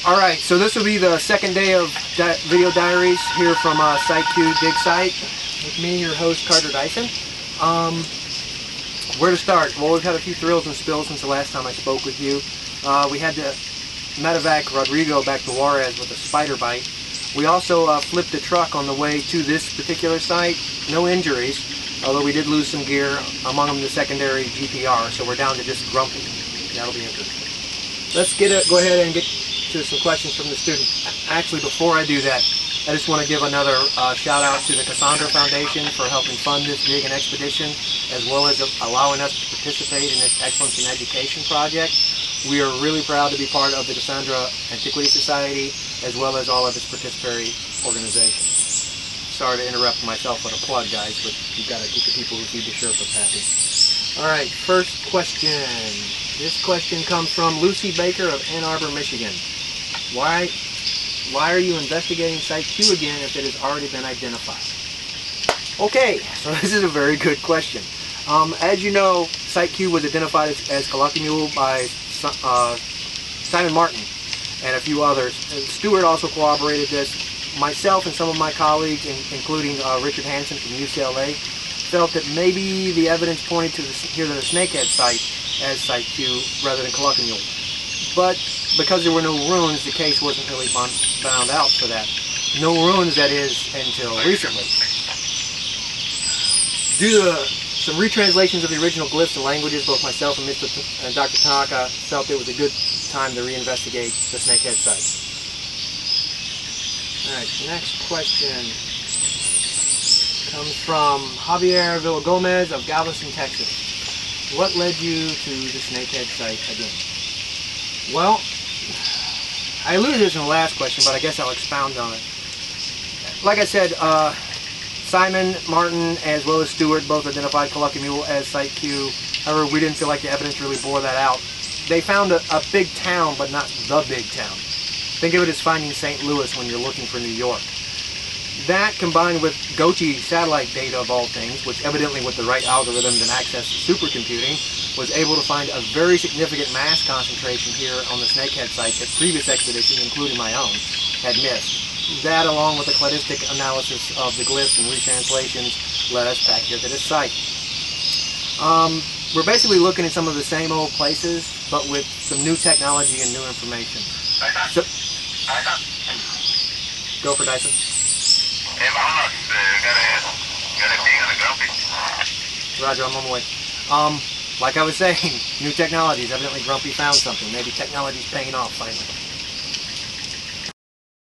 Alright, so this will be the second day of video diaries here from Site Q Dig Site with me, your host, Carter Dyson. Where to start? Well, we've had a few thrills and spills since the last time I spoke with you. We had to medevac Rodrigo back to Juarez with a spider bite. We also flipped a truck on the way to this particular site. No injuries, although we did lose some gear, among them the secondary GPR, so we're down to just Grumpy. That'll be interesting. Let's go ahead and get to some questions from the student. Actually, before I do that, I just want to give another shout out to the Cassandra Foundation for helping fund this dig and expedition, as well as allowing us to participate in this Excellence in Education project. We are really proud to be part of the Cassandra Antiquity Society, as well as all of its participatory organizations. Sorry to interrupt myself with a plug, guys, but you've got to keep the people who feed the Sherpas happy. All right, first question. This question comes from Lucy Baker of Ann Arbor, Michigan. Why are you investigating Site Q again if it has already been identified? Okay, so this is a very good question. As you know, Site Q was identified as Colloquial by Simon Martin and a few others. Stewart also corroborated this. Myself and some of my colleagues, including Richard Hansen from UCLA, felt that maybe the evidence pointed to the Snakehead site as Site Q rather than Colloquial. But because there were no ruins, the case wasn't really bound out for that. No ruins, that is, until recently. Due to some retranslations of the original glyphs and languages, both myself and Dr. Tanaka felt it was a good time to reinvestigate the Snakehead site. Alright, next question comes from Javier Villagomez of Galveston, Texas. What led you to the Snakehead site again? Well, I alluded to this in the last question, but I guess I'll expound on it. Like I said, Simon Martin as well as Stewart both identified Colloquial as Site Q. However, we didn't feel like the evidence really bore that out. They found a big town, but not the big town. Think of it as finding St. Louis when you're looking for New York. That, combined with Gochi satellite data of all things, which evidently with the right algorithms and access to supercomputing, was able to find a very significant mass concentration here on the Snakehead site that previous expeditions, including my own, had missed. That, along with the cladistic analysis of the glyphs and retranslations, led us back here to this site. We're basically looking at some of the same old places, but with some new technology and new information. So, go for Dyson. Roger, I'm on my way. Like I was saying, new technologies. Evidently Grumpy found something. Maybe technology's paying off finally.